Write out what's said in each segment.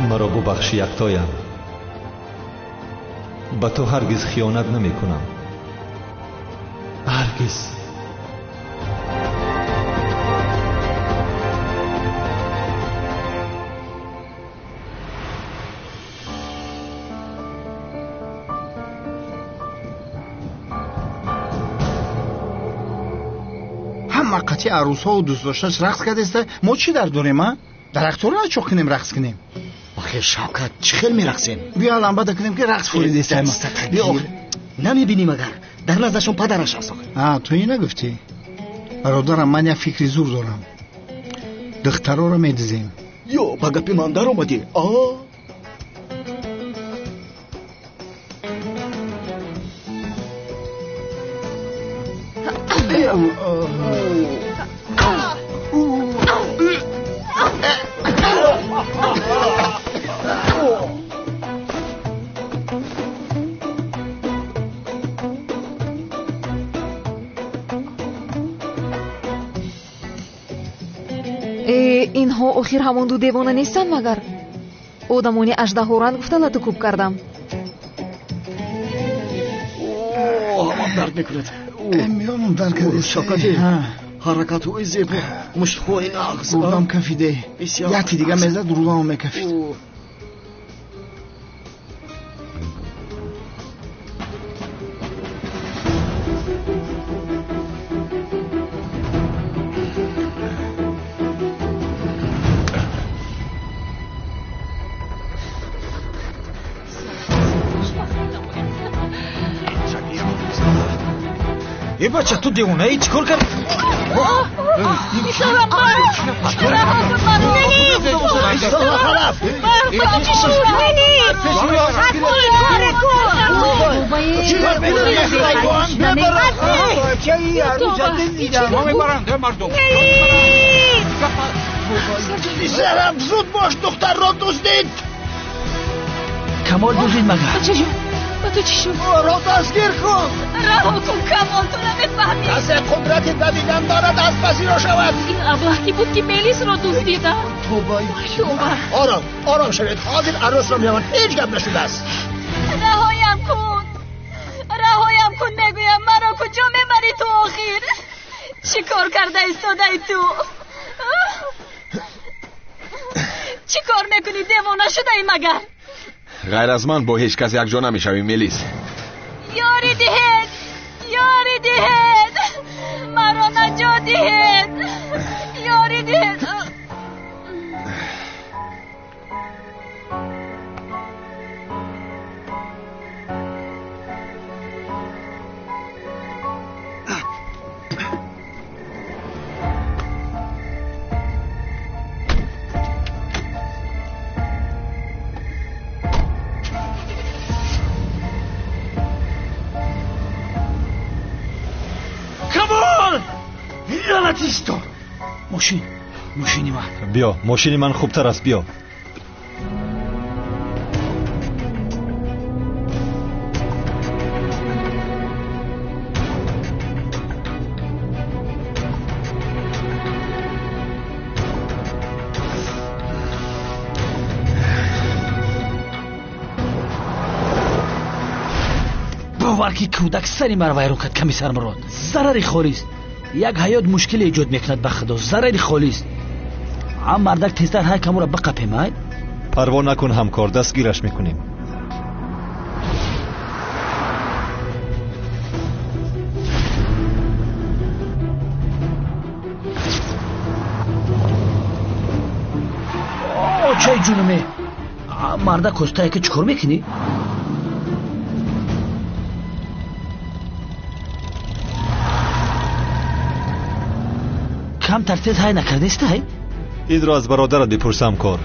مرا ببخش یکتایم. به تو هرگز خیانت نمی کنم. هرگز. همه قطعی عروس ها و دوست داشتش رقص کرده. ما چی در داریم؟ درخت رو چوک کنیم رقص کنیم. آخه شوکت چی خیلی میرقصیم؟ بیا الان بعد کنیم که رقص فوریده بیا نمیبینیم اگر در نظرشون پدرش هست. تو این نگفتی؟ برادرم من یک فکری زور دارم. دخترها رو میدزیم. یا با گپی من در اومدی؟ اینها آخر همون دو دیوانه نیستن مگر؟ آدمانی اژدهارند گفته لطو کوب کردم. همم درد میکند. میامون درد کرده. شوکتی حرکت های زیبا مشتخوی نغز روزم کفیده. یکی دیگه میزد روزم میکفید. ای بچه تو دیوانه ای چیکار کردی؟ میسارم میسرم زود باش دختر را دزدید. کمال دزدید مگر؟ با تو چی شد؟ را دستگیر کن. رها کن کمال، تو نمیفهمی. کسی قدرت دویدن دارد از پذیرا شود. این ابلهی بود که میلیس را دزدیدم. آرام شوید. حاضر عروس را میامد. هیچ گپ نشده است. رهایم کن میگویم. مرا کجا میبری تو آخر؟ چی کار کرده ایستاده ای تو؟ چی کار میکنی؟ دیوانه شده ای مگر؟ غیر از من با هیچ کس یک جا نمیشوی میلیس. یاری دهید مرا نجات دهید. یاری دهید. لعنتیستو. ماشینی من. بیا ماشینی من خوبتر است. بیا. باور که کودک سری مرا ویران کرد. کمی سرمراد ضرری خالیست. یک حیات مشکل ایجاد میکند. به خدا ضرری خالیست. هم مردک تیزتر های کمو را بقپیمای. پروا نکن همکار، دستگیرش میکنیم. چه جونمه مردک کستایی که چکر میکنی؟ کم ترتیز های نکرده است های؟ این را از برادرت بپرسم کار.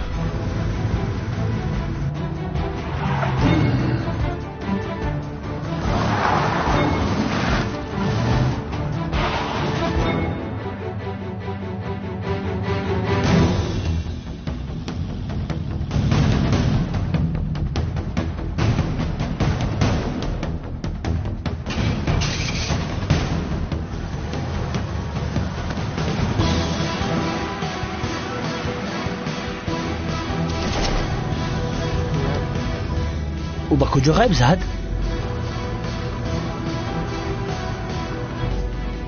او به کجا غیب زد؟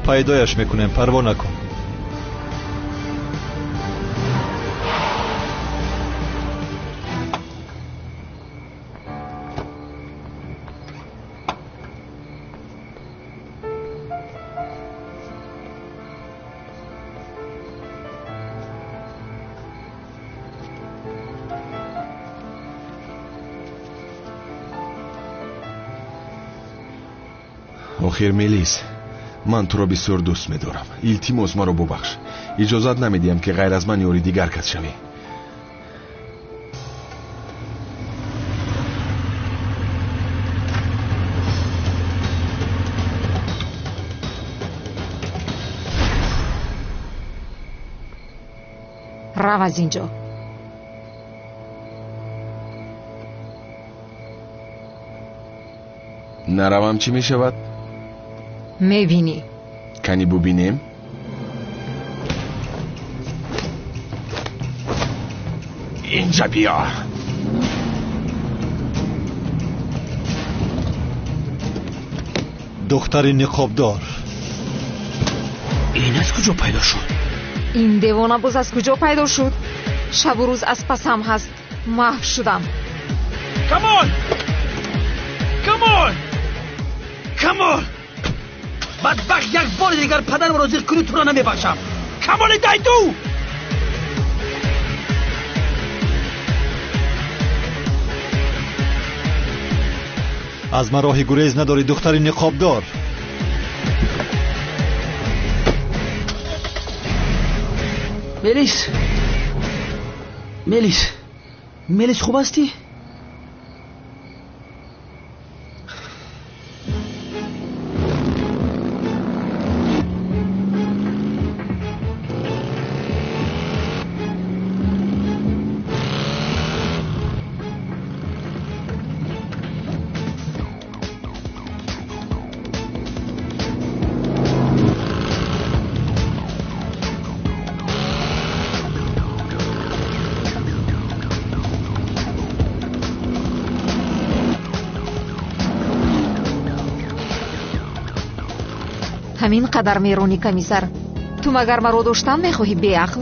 پیدایش میکنیم، پروا نکن. آخر ملیس، من تو را بسیار دوست می‌دارم. التماس مرا ببخش. اجازت نمیدیم که غیر از من یاری دیگر کس شوی. رو از اینجا. نروم چی می شود؟ میبینی. کنی ببینیم؟ اینجا بیا. دختر نقابدار. این از کجا پیدا شد؟ این دیوانه باز از کجا پیدا شد؟ شب و روز از پسم هست. محو شدم. کمان! کمان! کمان! بدبخت، یک بار دیگر پدرم را زیر کنی تو را نمیبخشم. کمان دایدو! از من راه گریز نداری دختر نقابدار. ملیس، ملیس، ملیس خوب هستی؟ همین قدر میرونی کمیسر؟ تو مگر مرا داشتن میخواهی بیعقل؟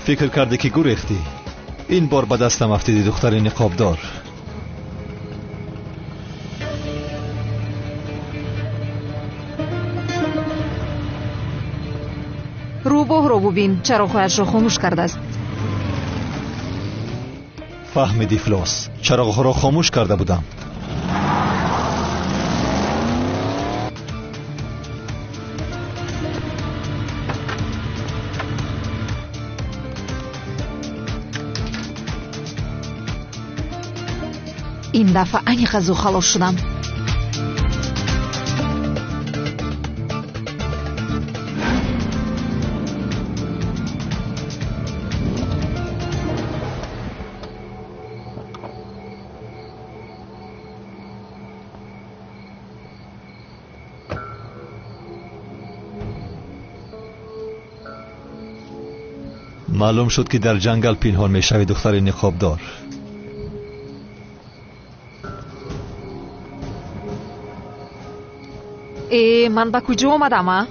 فکر کرده که گریختی. این بار به دستم افتیدی دختر نقابدار. روباه رو ببین چراغ‌هایش را خاموش کرده است. فهمیدی فلاس، چراغ‌ها را خاموش کرده بودم. این دفعه انیق از او خلاص شدم. معلوم شد که در جنگل پنهان میشوی دختر نقابدار. من به کجا آمدم؟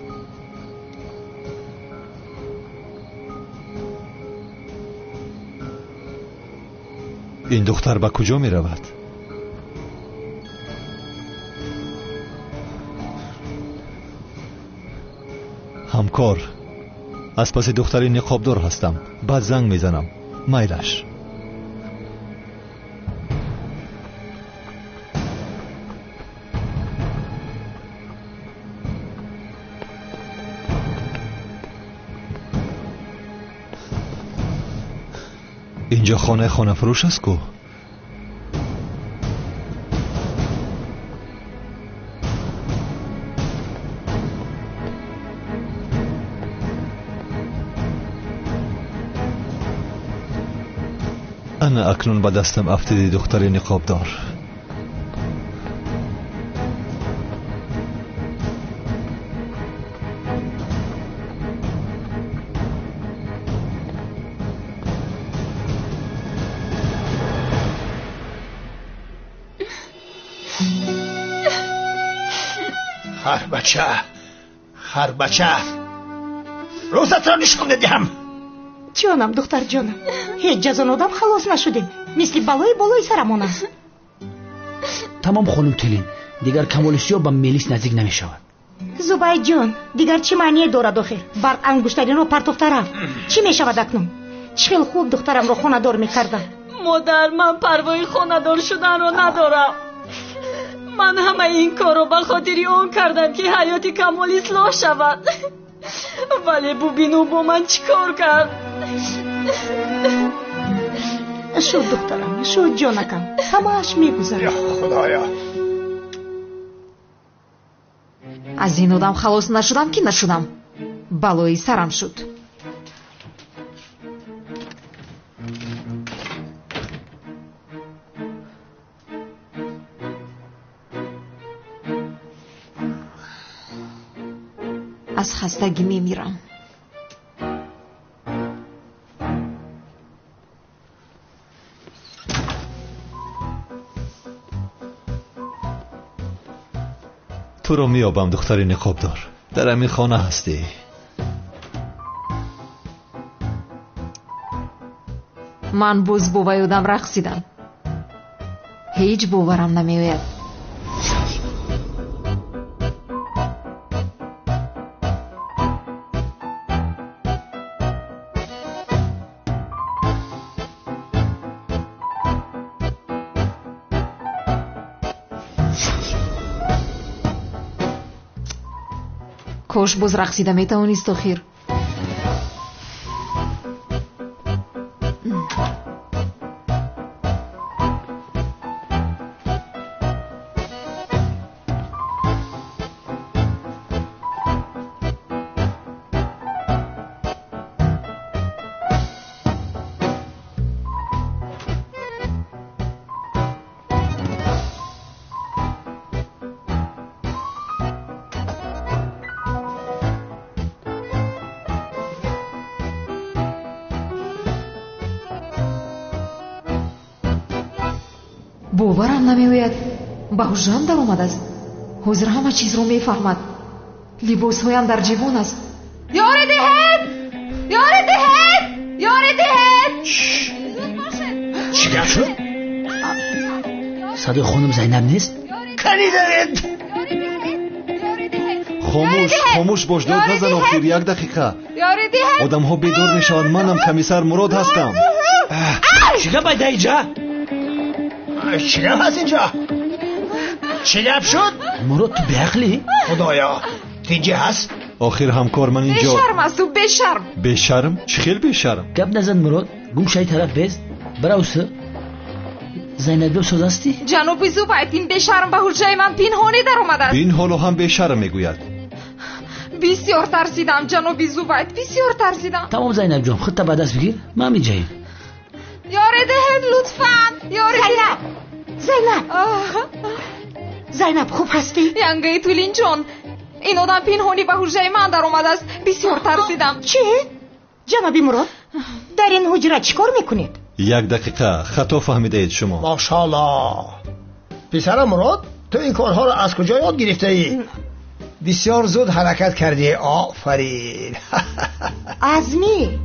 این دختر به کجا می رود؟ همکار، از پس دختر نقابدار هستم. بعد زنگ میزنم. میلش. اینجا خانه فروش است کو؟ انا اکنون به دستم افتیدی دختر نقابدار. هر بچه روزت را نشون دادیم. جانم دختر جانم، هیچ جزان آدم خلاص نشدیم، مثل بالای سرمون است. تمام خانم تلین، دیگر کمالشیا با میلیس نزدیک نمی شود. زبای جان، دیگر چی معنی دارد آخر؟ بر انگشترین رو پرتوفته رفت. چی می شود اکنون؟ چقدر خوب دخترم رو خانه دار میکردم. مادر، من پروای خانه دار شدن رو ندارم. من همه این کار رو به خاطری اون کردم که حیات کمال اصلاح شود. ولی ببینو با من چی کار کرد. شد دخترم، شد جانکم، همه‌اش میگذره. یا خدایا، از این آدم خلاص نشدم که نشدم. بلایی سرم شد. از خستگی میمیرم. تو رو میابم دختری نقابدار. در همین خانه هستی. من باز با یادم رقصیدم. هیچ باورم نمیآید. کاش باز رقصیده میتوانست آخر. باورم نمیآید. به هوشم در آمده است. حاضر همه چیز رو میفهمد. لباسهایم در جیبان است. یاری دهید! یاری دهید! یاری دهید! چی گفت شد؟ صدای خانم زینب نیست؟ کنی دارید؟ خاموش باش، داد نزن. آخر یک دقیقه. یاری دهید! آدم ها بیدار میشن. منم کمیسر مراد هستم. چی گپ ایده اینجا؟ چی گپ هست اینجا؟ چی گپ شد؟ مراد تو بیعقلی؟ خدایا، اینجا هست؟ آخر همکار من اینجا. بشرم است تو، بشرم. بشرم؟ چی خیلی بشرم؟ گپ نزن مراد، گم شای طرف بیست. براوسه زینب سوز هستی؟ جناب زوبایت، این بشرم به حجره من پنهانی در آمده است. این حالو هم بشرم میگوید. بسیار ترسیدم جناب زوبایت، بسیار ترسیدم. تمام زینب جان، خودت به دست بگیر، من میجاییم. یاری دهید لطفاً. یاری زینب خوب هستی؟ ینگه تولین جان، این آدم پنهانی به حجره من در آمده است. بسیار ترسیدم. چی؟ جناب مراد، در این حجره چیکار میکنید؟ یک دقیقه، خطا فهمیده اید شما. ماشاءالله. پسر مراد، تو این کارها رو از کجا یاد گرفته ای؟ بسیار زود حرکت کردی. آفرین. عزمی.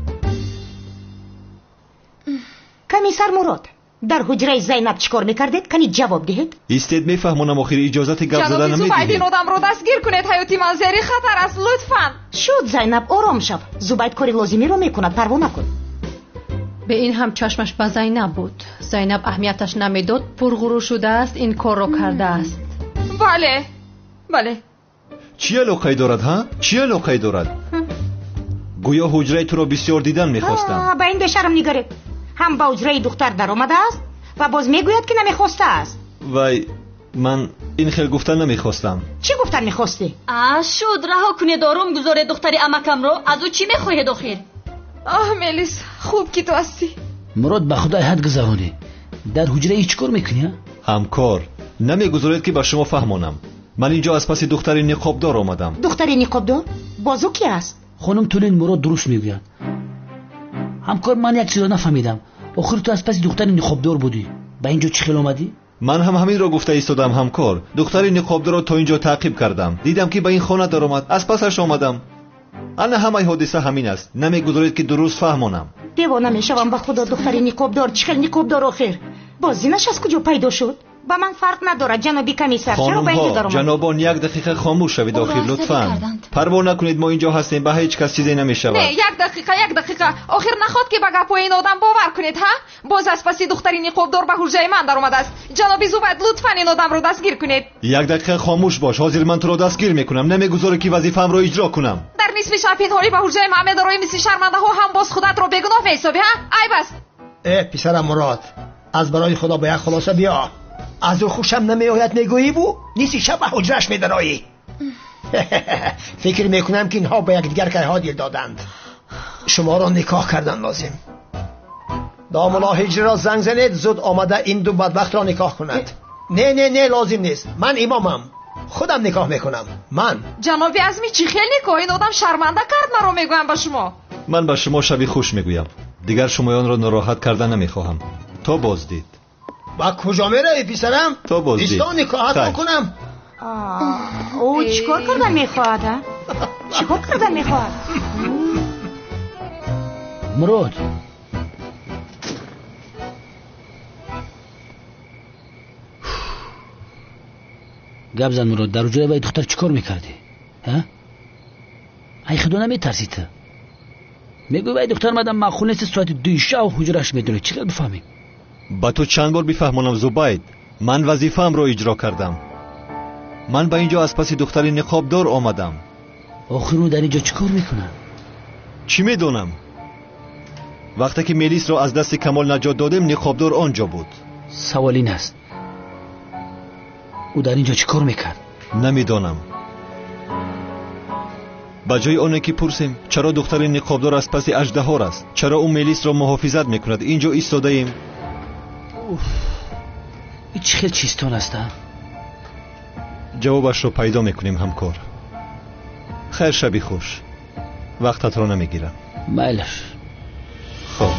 کمیسر مراد، در حجره زینب چیکار میکردید؟ کنید جواب دهید. ایستید میفهمونم. آخر اجازت گپ زدن جناب زوبایت، این نمیدید. آدم رو دستگیر کنید. حیاتی من زیر خطر است لطفاً. شد زینب، آرام شو. زوبایت کاری لازمی رو میکند، پروا نکن. به این هم چشمش به زینب بود. زینب اهمیتش نمیداد، پرغرور شده است، این کار رو کرده است. بله. چی علاقه دارد ها؟ چی علاقه دارد؟ گویا حجره تو رو بسیار دیدن میخواستم. به این بشرم نگرید. هم به حجره دختر در آمده است و باز میگوید که نمیخواسته است. وای، من این خیلی گفتن نمیخواستم. چی گفتن میخواستی؟ شد رها کنید، آروم گذاره دختری عمکم رو. از او چی میخواهید آخر؟ ملیس، خوب که تو هستی. مراد به خدای حد گذرانی. در حجره هیچ کار میکنی؟ همکار، نمیگذارید که به شما فهمونم. من اینجا از پس دختری نقابدار آمدم. دختری نقابدار؟ بازو کی است؟ خانم تولین مراد درست میگوید. همکار، من یک چیز نفهمیدم. آخر تو از پس دختری نقابدار بودی. به اینجا چی خیلی آمدی؟ من هم همین را گفته ایستادم همکار. دختر نقابدار را تا اینجا تعقیب کردم. دیدم که به این خانه در آمد. از پسش آمدم. انا همه حادثه همین است. نمیگذارید که درست فهمانم. دیوانه میشوم به خدا. دختر نقابدار چه خیلی نقابدار آخر بازینش از کجا پیدا شد؟ با من فرق نداره جنابی کمیسر. چرا به اینجا در آمد؟ جنابان یک دقیقه خاموش شوید آخر لطفاً. پروا نکنید ما اینجا هستیم. به هیچ کس چیزی نمیشود. نه یک دقیقه آخر نخواد که به گپ این آدم باور کنید ها؟ باز از پس دختری نقابدار به حجره من در اومده است. جنابی زوبد لطفاً این آدم رو دستگیر کنید. یک دقیقه خاموش باش. حاضر من تو رو دستگیر میکنم. نمیگذاره که وظیفه‌ام رو اجرا کنم. در نصف شب پنهانی به حجره محمد روی مثل شرمنده ها هم باز خودت رو بیگناه میحسابی ها؟ ای بس. پسرم مراد از برای خدا به یک خلاصه بیا. از او خوشم نمیآید میگویی بو نیستی شب به حجرش میدرایی. فکر میکنم که اینها به یک دیگر که ها دل دادند. شما را نکاح کردن لازم. داملا حجره را زنگ زنید زود آمده این دو بدبخت را نکاح کند. نه لازم نیست. من امامم خودم نکاح میکنم. من جنابی عزمی چی خیلی نکاح این آدم شرمنده کرد مرا میگویم به شما. من به شما شبی خوش میگویم. دیگر شمایان را ناراحت کردن نمیخواهم. تا بازدید. با کجا میره پسرم؟ تا بازدید. ایستان نکاحت بکنم. او چیکار کردن میخواهد؟ چیکار کردن میخواهد؟ مراد گپ زن مراد. در حجره با دختر چیکار میکردی؟ ها؟ ای خدا نمیترسی تو؟ میگوی با دختر مدام معقول نیست ساعت 2 شب حجرش میدونه. چیکار بفهمیم؟ با تو چند بار بفهمانم زبید. من وظیفه‌ام را اجرا کردم. من به اینجا از پس دختر نقابدار آمدم. آخر اون در اینجا چیکار میکنه؟ چی میدونم؟ وقتی که میلیس را از دست کمال نجات دادیم نقابدار آنجا بود. سوال این است او در اینجا چیکار میکرد؟ نمیدانم. با جای آنه که پرسیم چرا دختر نقابدار از پس اژدها است، چرا او میلیس را محافظت میکند، اینجا ایستاده ایم. این چه خیلی چیستان است؟ جوابش رو پیدا میکنیم همکار. خیر شبی خوش. وقتت رو نمیگیرم. میلش. خب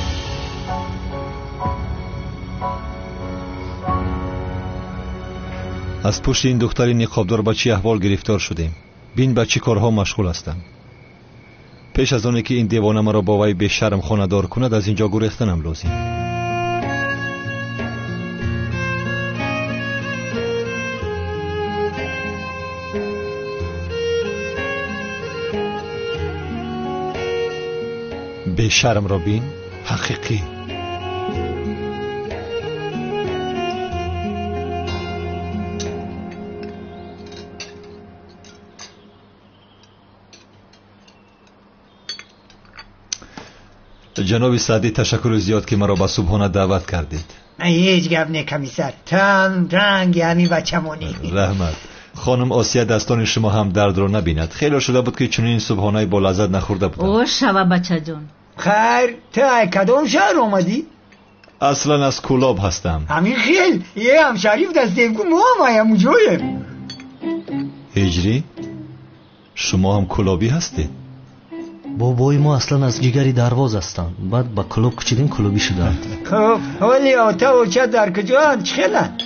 از پشت این دختر نقابدار با چی احوال گرفتار شدیم. بین با چی کارها مشغول هستم. پیش از آنه که این دیوانه مرا با وی به شرم خانه دار کند از اینجا گریختنم لازم. به شرم را بین حقیقی. جناب سعدی تشکر زیاد که مرا به صبحانه دعوت کردید. هیچ گپ نه کمیسر. تن رنگ همین بچمونی. رحمت. خانم آسیا دستان شما هم درد رو نبیند. خیلی شده بود که چنین صبحانه با لذت نخورده بودم. او شوا بچه جون. خیر تا کدام شهر آمدی؟ اصلا از کلاب هستم. همین خیل یه هم شریف دستیم که ما هم جویم. هجری شما هم کلابی هستید؟ بابای ما اصلا از جگری درواز هستن. بعد با کلوب کچیدیم کلوبی شدن. خب ولی آتا و چه در کجا چخیلن؟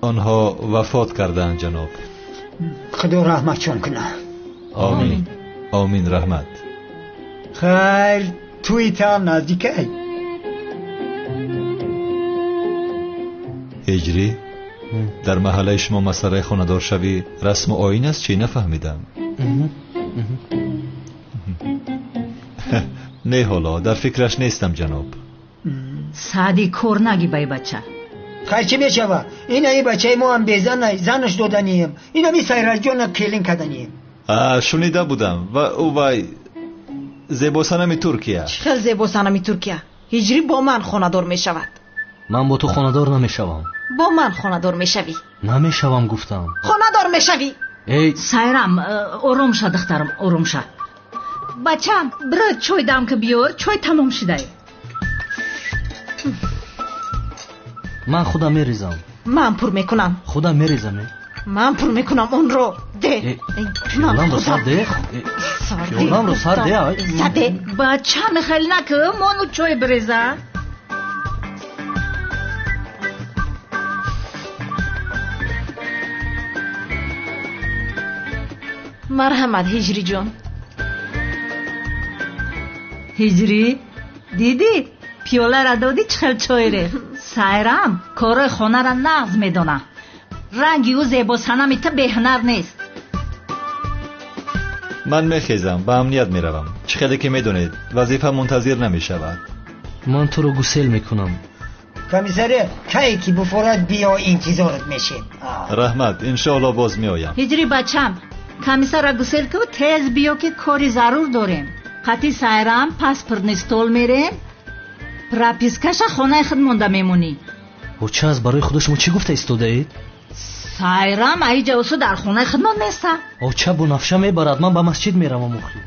آنها وفات کردند جناب. خدا رحمت چون کنه. آمین. آمین رحمت. خیر توی تام نزدیکه. هجری در محله شما مسئله خانه‌دار شوی رسم و آیین است چی نفهمیدم. نه حالا در فکرش نیستم جناب. سعدی کور نگی بای بچه. خیر چه میشوه؟ این بچه ما هم بیزن زنش دادنیم. اینا می سیرالجون کلین کردنیم. شنیده بودم و او وای زیباسنمی ترکیه. چه زیباسنمی ترکیه؟ هجری با من خانه‌دار میشود. من با تو خانه‌دار نمیشوم. با من خانه‌دار میشوی. نمیشوم گفتم. خانه‌دار میشوی. ای سایرم آروم شد دخترم آروم شد. بچم برای چای دم که بیار چای تمام شده. من خودم میریزم. من پر میکنم. خودم میریزم. من پر میکنم اون رو. ده. شیولم رو سر ده. شیولم رو سر ده. زده. بچه میخیل نکه مانو چای بریزه. марҳамат ҳиҷри ҷон. ҳиҷрӣ дидӣ пиёлара додӣ чӣ хел чой рехт. сайрам корои хонара нағз медона. ранги ӯ зебосанами та беҳунар нест. ман мехезам, ба амният меравам. чӣ хеле ки медонед вазифа мунтазир намешавад. ман туро гусел мекунам. комиссаре кае ки буфорат биё интизорат мешем. раҳмат, иншоалло боз меоям. ҳиҷрӣ бачам комиссара гусел ку тез биё ки кори зарур дорем. қати сайрам паспортни стол мерем. пропискаша хонаи худ монда мемонӣ. оча аз барои худо шумо чӣ гуфта истодаед? сайрам аиҷаосу дар хонаи худмон неста. оча бунафша мебарад, ман ба масҷид меравам. охир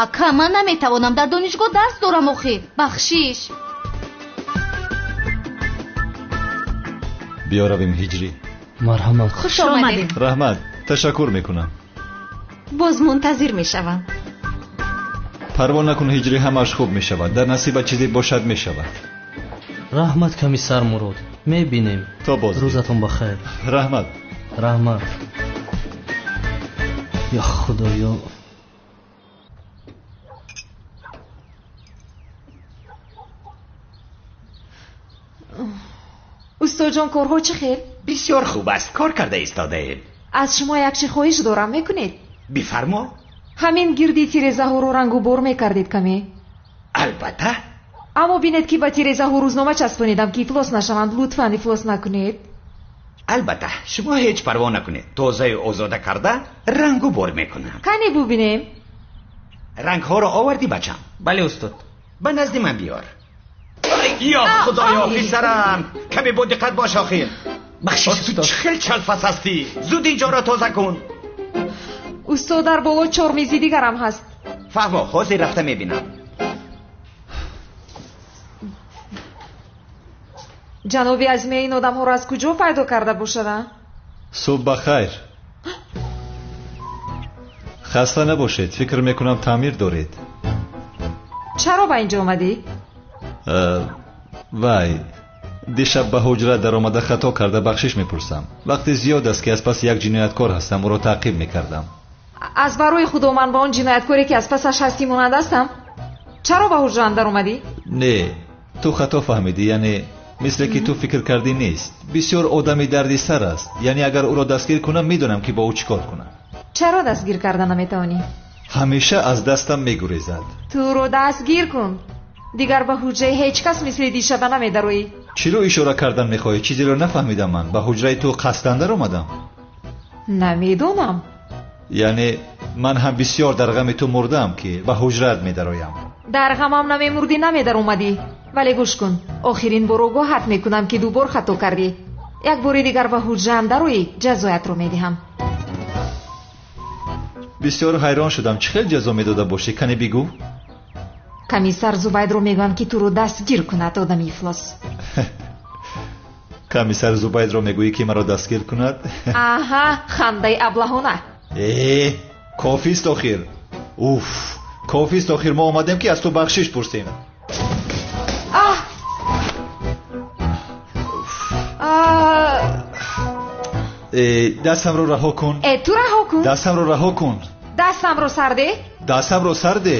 ака ман наметавонам дар донишгоҳ дарс дорам. охир бахшиш. биёравем ҳиҷрӣ. марҳамат. хуш омадед. раҳмат, ташаккур мекунам. боз мунтазир мешавам. парво накун ҳиҷрӣ, ҳамааш хуб мешавад. дар насиба чизе бошад мешавад. раҳмат комиссар мурод. мебинем. то боз. рӯзатон бахайр. раҳмат. раҳмат. ё худоё. устоҷон корҳо чӣ хел? бисёр хуб аст. кор карда истодаем. аз шумо якчи хоҳиш дорам, мекунед? бифармо. ҳамин гирди тирезаҳоро рангу бор мекардед каме? албатта. аммо бинед ки ба тирезаҳо рӯзнома часпонидам ки ифлос нашаванд. лутфан ифлос накунед. албатта шумо ҳеҷ парво накунед. тозаи озода карда рангу бор мекунам. кане бубинем. рангҳоро овардӣ бачам? бале устод. ба назди ман биёр. ё худоё писарам, каме бо диққат бош. охир бахшиш устод. чӣ хел чалфас ҳастӣ? зуд инҷоро тоза кун. устод дар боло чормези дигарам ҳаст. фаҳмо, ҳозир рафта мебинам. ҷаноби азима ин одамҳоро аз куҷо пайдо карда бошада? субҳ бахайр. хаста набошед. фикр мекунам таъмир доред. чаро ба инҷо омадӣ? вай дишаб ба ҳуҷра даромада хато карда бахшиш мепурсам. вақти зиёд аст ки аз паси як ҷинояткор ҳастам. ӯро таъқиб мекардам. аз барои худо ман ба он ҷинояткоре ки аз пасаш ҳастӣ монанд ҳастам? чаро ба ҳуҷра андар омадӣ? не, ту хато фаҳмидӣ. яъне мисле ки ту фикр кардӣ нест. бисёр одами дардисар аст. яъне агар ӯро дастгир кунам медонам ки бо ӯ чӣ кор кунам. чаро дастгир карда наметавонӣ? ҳамеша аз дастам мегурезад. туро дастгир кун. дигар ба ҳуҷраи ҳеҷ кас мисли дишаба намедароӣ. чиро ишора кардан мехоҳӣ? чизеро нафаҳмидам. ман ба ҳуҷраи ту қасдан даромадам. намедонам. яъне ман ҳам бисёр дар ғами ту мурдам ки ба ҳуҷраат медароям. дар ғамам намемурдӣ намедаромадӣ. вале гӯш кун, охирин бор огоҳат мекунам ки дубор хато кардӣ. як бори дигар ба ҳуҷраам дароӣ, ҷазоятро медиҳам. бисёр ҳайрон шудам. чӣ хел ҷазо медода бошӣ? кане бигӯ. комиссар зубайдро мегӯям ки туро дастгир кунад, одами ифлос. комиссар зубайдро мегӯӣ ки маро дастгир кунад? аҳа, хандаи аблаҳона. кофист охир. уф, кофист охир. мо омадем ки аз ту бахшиш пурсем. дастамро раҳо кун. ту раҳо кун. дастамро раҳо кун. дастамро сарде. дастамро сарде.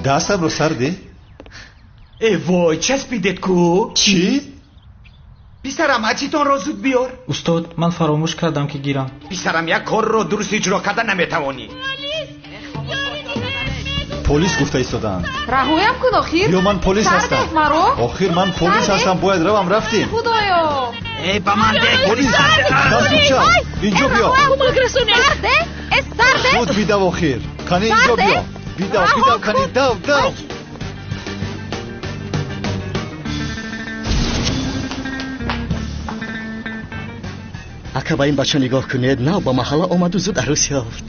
дастамро сарде. вой, часпидед ку? чӣ? писарам, ачитонро зуд биёр. устод, ман фаромӯш кардам ки гирам. писарам, як корро дуруст иҷро карда наметавонӣ. полис гуфта истодаанд. раҳоям кун охир. ё ман полис ҳастам. сардед маро. охир ман полис ҳастам. бояд равам. рафтем. худоё. ба ман дег. полис. дастуча. инҷо биё. худ бидав охир. кане инҷо биё. бидав кане. дав. ака ба ин бача нигоҳ кунед. нав ба маҳалла омаду зуд арӯс ёфт.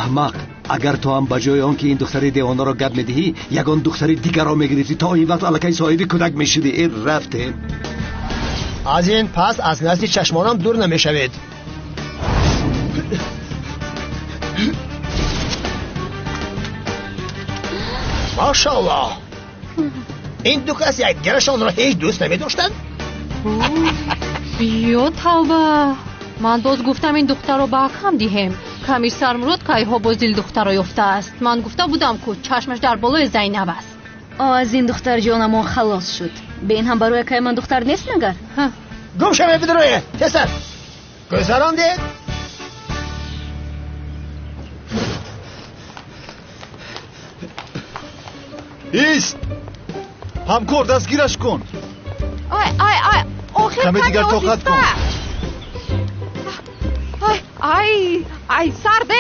аҳмақ, агар то ҳам ба ҷои он ки ин духтари девонаро гап медиҳӣ, ягон духтари дигарро мегирифтӣ, то ин вақт аллакай соҳиби кӯдак мешудӣ. рафтем. аз ин пас аз назди чашмонам дур намешавед. машаллоҳ, ин ду кас якдигарашонро ҳеҷ дӯст намедоштанд? ё тавба, ман боз гуфтам ин духтарро ба акам диҳем. کمیسر مراد کایها باز دل دختر یافته است. من گفته بودم که چشمش در بالای زینب است. از این دختر جانم خلاص شد. به این هم برای که من دختر نیست نگر. گم شما بدرویه پسر گذراندید. ایست همکار دستگیرش کن. آی آی آی آخر کمی دیگر طاقت کن. ای سرده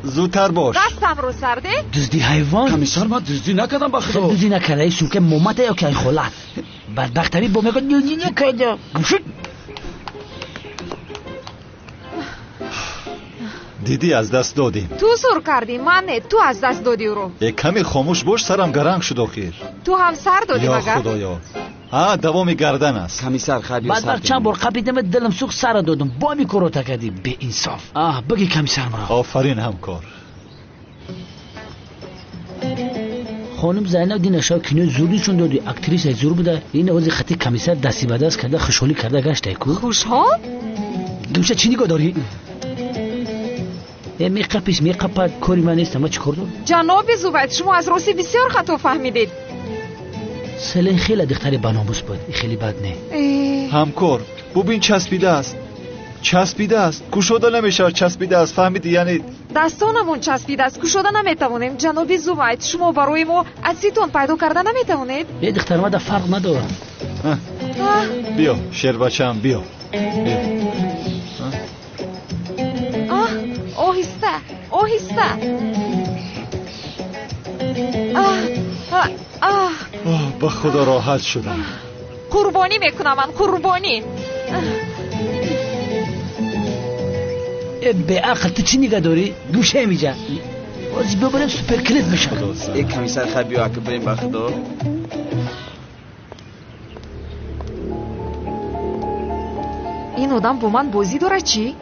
زودتر باش. دستم رو سرده. دزدی حیوان. کمیسر ما دزدی نکردم بخدا. دزدی نکرده ایشون که مومته یا که ای خلط بدبختمی با میگه دزدی نکرده. گوشت دیدی از دست دادیم. تو سر کردی من نه تو از دست دادی رو. یک کمی خاموش باش سرم گرنگ شد آخر. تو هم سر دادی یا مگر؟ خدایا دوام گردن است. کمیسر خبیر سر. بعد چند بار قبیدم دلم سوخت سر دادم با می کرو تکدی به انصاف. بگی کمیسر مرا. آفرین همکار. خانم زینب دی نشا کینو زوریشون دادی اکتریس زور بوده. این اوزی خطی کمیسر دستی به دست کرده خوشحالی کرده گشته کو. خوشحال؟ دوشه چی نگاه داری؟ میقپیش میقپد کاری من نیست. ما چیکار دارم؟ جناب زوبید شما از روسی بسیار خطا فهمیدید. سلین خیلی دختری بناموس بود. خیلی بد نه. همکار ببین چسبیده است. چسبیده است. گشوده نمیشه چسبیده است. فهمیدی یعنی دستانمون چسبیده است. گشوده نمیتونیم. جناب زوبید شما برای ما اسیتون پیدا کرده نمیتونید. یه دختر ما در فرق نداره. بیا شیر بچم بیا. آهسته آهسته. به خدا راحت شدم. قربانی میکنم من قربانی. به عقل تو چی نگاه داری؟ گوشه میجه بازی ببرم سوپر کلید میشه. یک کمیسر خبیر که بریم بخدا. این آدم با من بازی داره چی؟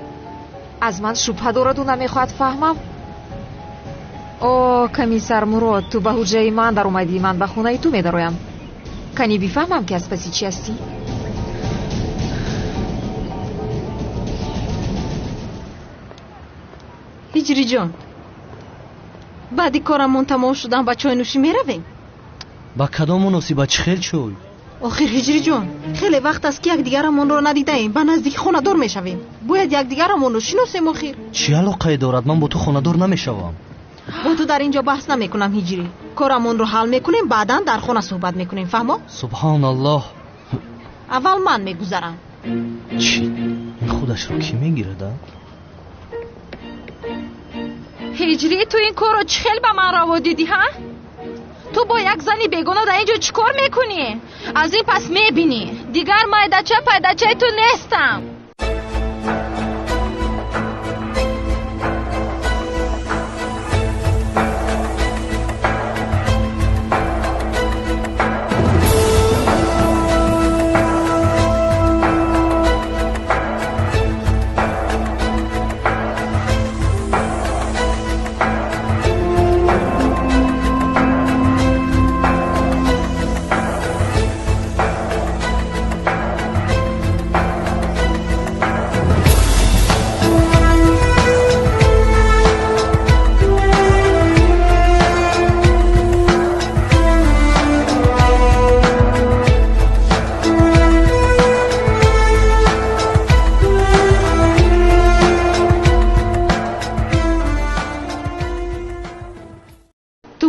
از من شبهه دارد و نمیخواد فهمم. کمیسر مراد تو به حجره من در اومدی. من به خونه تو میدرایم. کنی بفهمم که از پسی چی هستی؟ هجری جان بعدی کارمون تمام شدن با چای نوشی میرویم. با کدام مناسبت خیل شوی؟ آخر هجری جان خیلی وقت است که یک دیگرمون رو ندیده ایم. به نزدیک خانه دار میشویم. باید یک دیگرمون رو شناسیم. آخر چی علاقه دارد؟ من با تو خانه دار نمیشوم. با تو در اینجا بحث نمیکنم هجری. کارمون رو حل میکنیم بعداً در خانه صحبت میکنیم. فهمو؟ سبحان الله. اول من میگذرم. چی؟ این خودش رو کی میگیرده؟ هجری تو این کارو چخیل به من رو دیدی ها؟ تو با یک زنی بیگانه در اینجا چیکار میکنی؟ از این پس میبینی دیگر مایدچه پیدچه تو نیستم.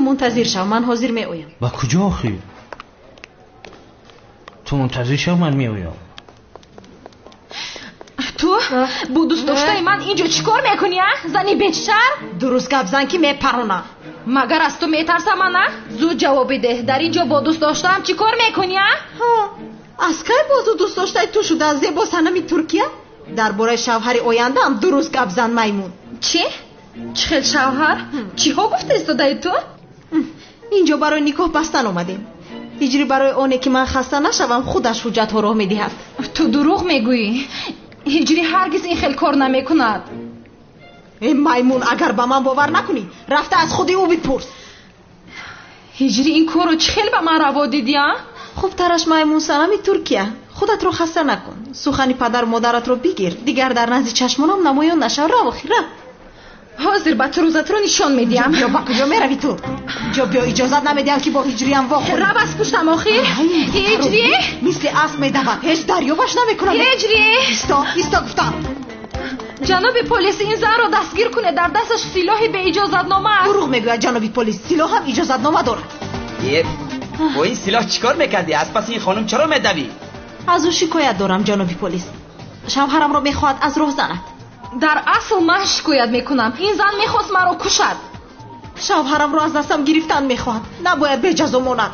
منتظر شو من حاضر می آیم. با کجا آخی؟ تو منتظر شو من می آیم. تو با دوست داشتای من اینجا چیکار میکنی؟ زنی بیچار؟ درست گپ زن که میپرونه. مگر از تو میترسم من؟ زود جواب بده. در اینجا با دوست داشتم چیکار میکنی؟ از کی با دوست داشتای تو شده از زیبا سنمی ترکیه؟ درباره شوهر آینده هم درست گپ زن میمون. چی؟ چه شوهر؟ چی ها گفته استادای تو؟ اینجا برای نکاح بستن اومدیم. هجری برای آنه که من خسته نشوم خودش حجت ها راه میدهد. تو دروغ میگویی. هجری هرگز این خیل کار نمیکند. این میمون اگر با من باور نکنی رفته از خودی او بپرس. هجری این کارو چه خیل به من روا دیدی؟ خب ترش میمون سنمی ترکیه. خودت رو خسته نکن. سخنی پدر و مادرت رو بگیر. دیگر در نزد چشمانم نمایان نشو. رو خیره. حاضر با تو روزت رو نشان میدیم. یا با کجا میروی تو؟ جو بیا اجازت نمیدیم که با هجری هم واخوری. رو بس پشتم آخی. هجری مثل اسب میدود. هیچ دریو باش نمیکنم. هجری ایستا گفتم. جناب پلیس این زن رو دستگیر کنه. در دستش سلاحی به اجازت نامه است. دروغ میگوید جناب پلیس. سلاح هم اجازت نامه دارد. با این سلاح چیکار میکردی؟ از پس این خانم چرا میدوی؟ از او شکایت دارم جناب پلیس. شوهرم را میخواهد از راه زند. در اصل من شکایت میکنم. این زن میخواست مرا کشد. شوهرم را از دستم گرفتن میخواهد. نباید به جزا ماند.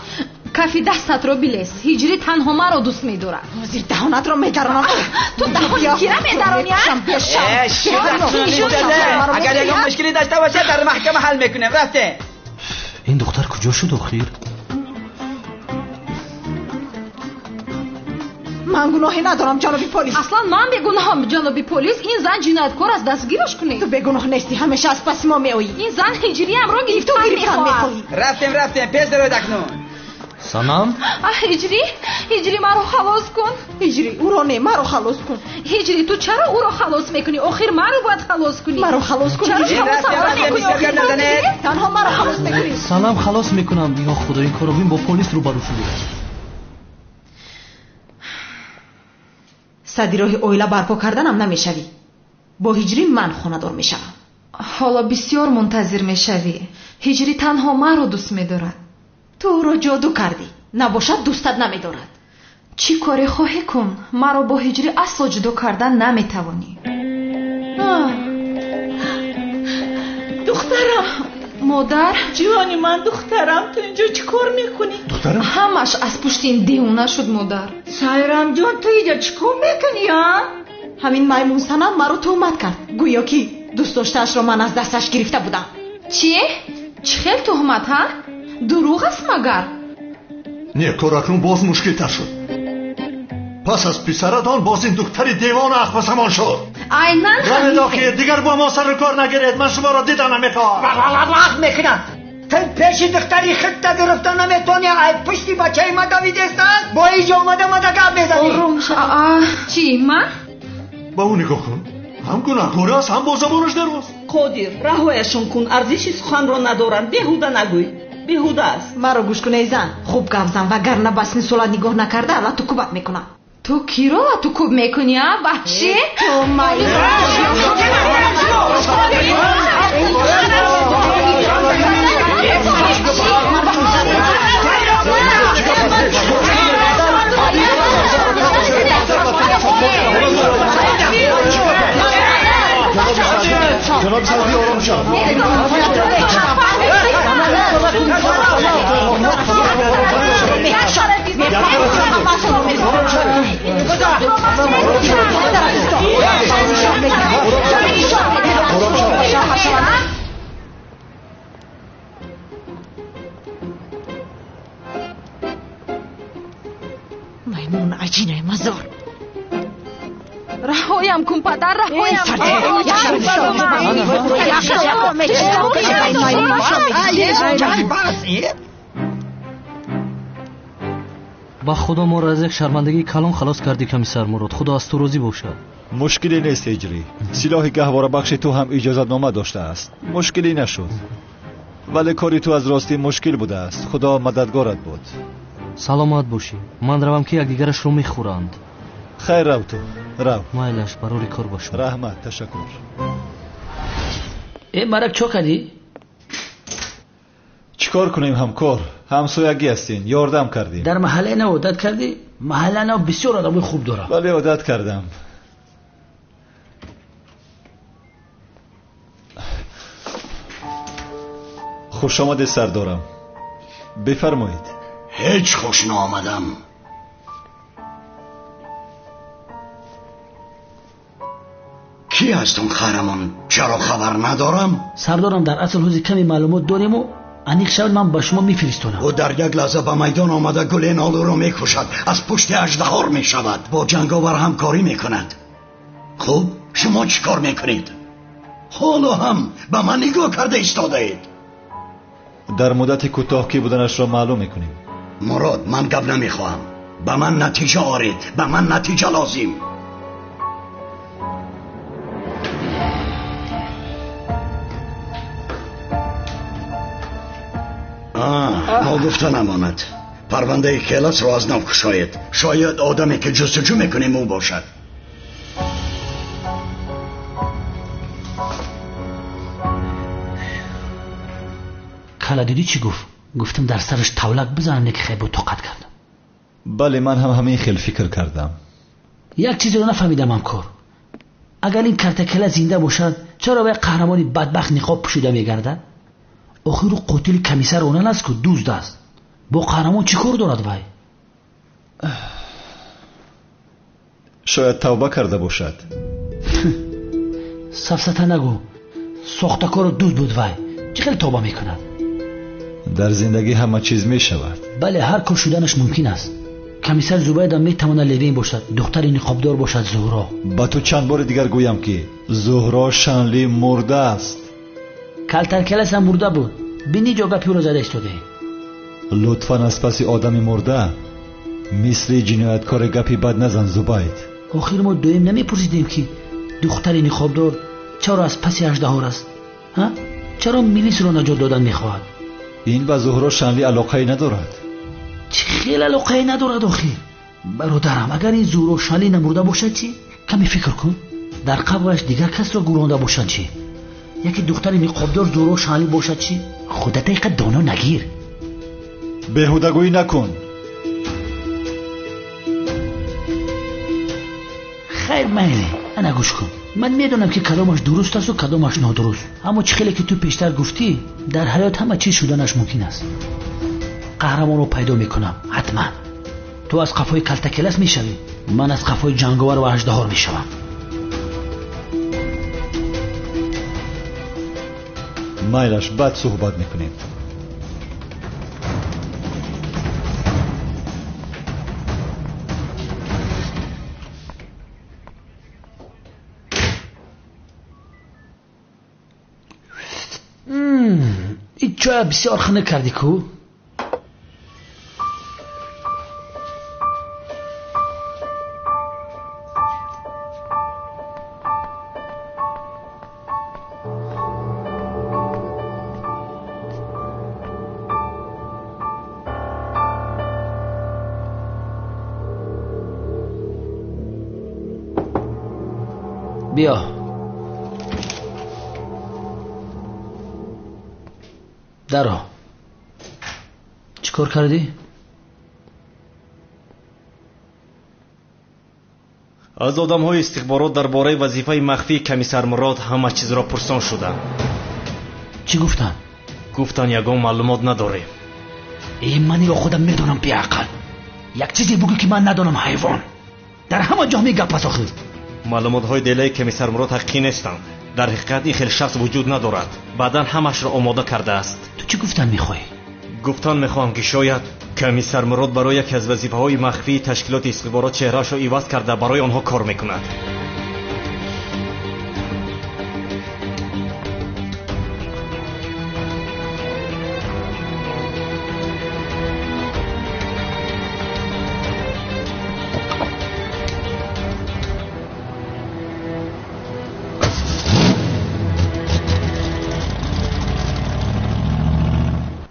کافی دستت رو بلیس. هجری تنها مرا دوست میدارد. زیر دهانت را میدرانم. تو دهان کیره میدرانی؟ اگر یک مشکلی داشته باشه در محکمه حل میکنیم. رفته این دختر کجا شد آخر؟ من گناهی ندارم جناب پلیس. اصلا من بیگناهم جناب پلیس. این زن جنایتکار است. دستگیرش کنید. تو بیگناه نیستی. همیشه از پس ما میآیی. این زن هجری هم رو گرفتن میخواهد. رفتیم پیش رو دکنون. سلام. هجری مرا خلاص کن. هجری او را نه مرا خلاص کن. هجری تو چرا او را خلاص میکنی؟ آخر مرا باید خلاص کنی. مرا خلاص کن. چرا تنها مرا خلاص میکنی؟ سلام خلاص میکنم. یا خدا این کارو با پلیس رو برو شده. صدی راه اویلا برپا کردنم نمیشوی. با هجری من خانه‌دار میشم. حالا بسیار منتظر میشوی. هجری تنها مرا دوست میدارد. تو او را جادو کردی. نباشد دوستت نمیدارد. چی کاری خواهی کن؟ مرا با هجری اصلا جدا کردن نمیتوانی. دخترم. مادر جوانی من دخترم. تو اینجا چی کار میکنی؟ دخترم همش از پشت این دیوانه شد مادر. سایرام جان تو اینجا چی کار میکنی ها؟ همین میمون صنم مرا تهمت کرد. گویا که دوست داشته‌اش را من از دستش گرفته بودم. چی خیلی تهمت ها؟ دروغ است مگر؟ نه کار اکنون باز مشکل تر شد. پس از پسرتان باز این دختری دیوان اخواسمان شد. عیناً رمیدا که دیگر با ما سر کار نگیرید. من شما را دیدن نمیخوام. وقت میکنم. تو پیش دختری خط گرفتن نمیتونی. ای پشتی بچه ما دوید استن. با ایجا آمده گپ میزنی. چی من؟ با اون نگاه کن. هم گناهکار است هم با زبانش درست. قادر رهایشون کن. ارزش سخن را ندارن. بیهوده نگوی. بیهوده است. مرا گوش کن ای زن. خوب گپ زن وگرنه بس نسولا نگاه نکرده الان تو کوبت میکنم. تو کی رو تو کوب میکنی ها بخشی؟ تو جناب سعدی آرام شد. میمون عجینه مزار. رهایم کن پدر رهایم با خدا ما را از یک شرمندگی کلان خلاص کردی کمیسر مراد. خدا از تو راضی باشد. مشکلی نیست هجری. سلاح گهواره بخش تو هم اجازت نامه داشته است. مشکلی نشد. ولی کاری تو از راستی مشکل بوده است. خدا مددگارت بود. سلامت باشی. من روم که یکدیگرش رو میخورند. خیر رو تو رو. مایلش برای کار باش. رحمت تشکر. ای مرک چو کردی؟ چیکار کنیم همکار؟ همسایگی هستین. یاردم کردیم. در محله نه عادت کردی؟ محله نه بسیار آدم خوب داره. ولی عادت کردم. خوش آمده سردارم. بفرمایید. هیچ خوش نآمدم. کی هستون خرمان؟ چرا خبر ندارم؟ سردارم در اصل حوزی کمی معلومات داریم و انیق شود من با شما میفرستونم. او در یک لحظه به میدان آمده گل نالو رو میکشد. از پشت اژدهار میشود. با جنگاور همکاری میکند. خوب شما چی کار میکنید؟ حالا هم به من نگاه کرده ایستاده اید. در مدت کوتاه کی بودنش را معلوم میکنیم. مراد من گپ نمیخواهم. به من نتیجه آرید. به من نتیجه لازم. ما گفتن امانت پرونده کلاس رو از نو کشاید. شاید آدمی که جستجو میکنیم او باشد. کلا دیدی چی گفت؟ گفتم در سرش تولک بزنم که خیلی طاقت کردم. بله من هم همین خیلی فکر کردم. یک چیزی رو نفهمیدم همکار. اگر این کرتکله زنده باشد چرا به قهرمانی بدبخت نقاب پوشیده میگرده؟ آخر رو قاتل کمیسر اونن است که دوست است. با قهرمان چی کار دارد وای؟ شاید توبه کرده باشد. سفسطه نگو. ساختکار دوست بود وای. چه خیلی توبه میکند؟ در زندگی همه چیز میشود. بله هر کار شدنش ممکن است. کمیسر زبید هم میتواند لیوین باشد، دختر نقابدار باشد زهرا. با تو چند بار دیگر گویم که زهرا شانلی مرده است. کلترکلس هم مرده بود. بینی جا گپی رو زده ایستاده. لطفاً از پس آدم مرده مثل جنایتکار گپی بد نزن زبید. آخر ما دویم نمیپرسیدیم که دختر نقابدار چرا از پس اژدها است؟ ها؟ چرا میلیس رو نجات دادن میخواهد؟ این به زهرا شانلی علاقه ندارد. چه خیلی علاقه ندارد آخر؟ برادرم اگر این زهرا شانلی نمرده باشد چی؟ کمی فکر کن. در قبرش دیگر کس را گورانده باشد چی؟ یکی دختر نقابدار زهرا شانلی باشد چی؟ خودت اینقدر دانا نگیر. بهودگویی نکن. خیر میله انا گوش کن. من میدونم که کدامش درست است و کدامش نادرست، اما چه خیلی که تو پیشتر گفتی در حیات همه چیز شدنش ممکن است. قهرمان رو پیدا میکنم حتما. تو از قفای کلتکلس میشوی، من از قفای جنگاور و اژدها میشوم. مایلش بعد صحبت میکنیم. این چای بسیار خنه کردی کو؟ بیا درا. چی کار کردی؟ از آدم‌های استخبارات درباره وظیفه مخفی کمیسر مراد همه چیز را پرسان شدند. چی گفتن؟ گفتن یگان معلومات نداریم. منی را خودم میدونم بی عقل. یک چیزی بگو که من ندانم حیوان. در همه جا میگه پس آخر. معلومات‌های دیلای کمیسر مراد حقیقی نیستند. در حقیقت این خیلی شخص وجود ندارد. بعداً همش را آماده کرده است. تو چی گفتن میخوای؟ گفتن میخوام که شاید کمیسر مراد برای یکی از وظیفه‌های مخفی تشکیلات استخبارات چهره‌اش را عوض کرده برای آنها کار میکند.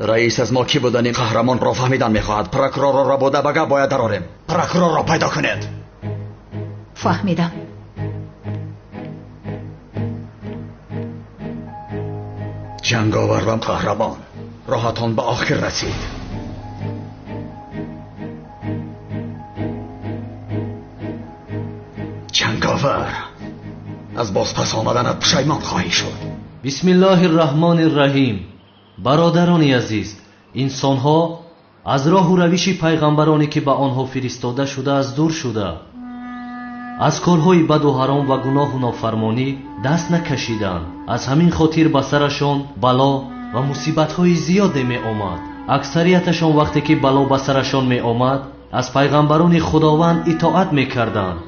رئیس از ما کی بودن این قهرمان را فهمیدن میخواهد. پروکورور را بوده بگه باید دراریم. پروکورور را پیدا کنید. فهمیدم. جنگاور و قهرمان راهتان به آخر رسید. جنگاور از بازپس آمدنت پشیمان خواهی شد. بسم الله الرحمن الرحیم. برادران عزیز، انسان‌ها از راه و روش پیغمبرانی که به آنها فرستاده شده از دور شده، از کارهای بد و حرام و گناه و نافرمانی دست نکشیدند. از همین خاطر به سرشان بلا و مصیبت‌های زیاد می آمد. اکثریتشان وقتی که بلا به سرشان می آمد از پیغمبران خداوند اطاعت می کردند،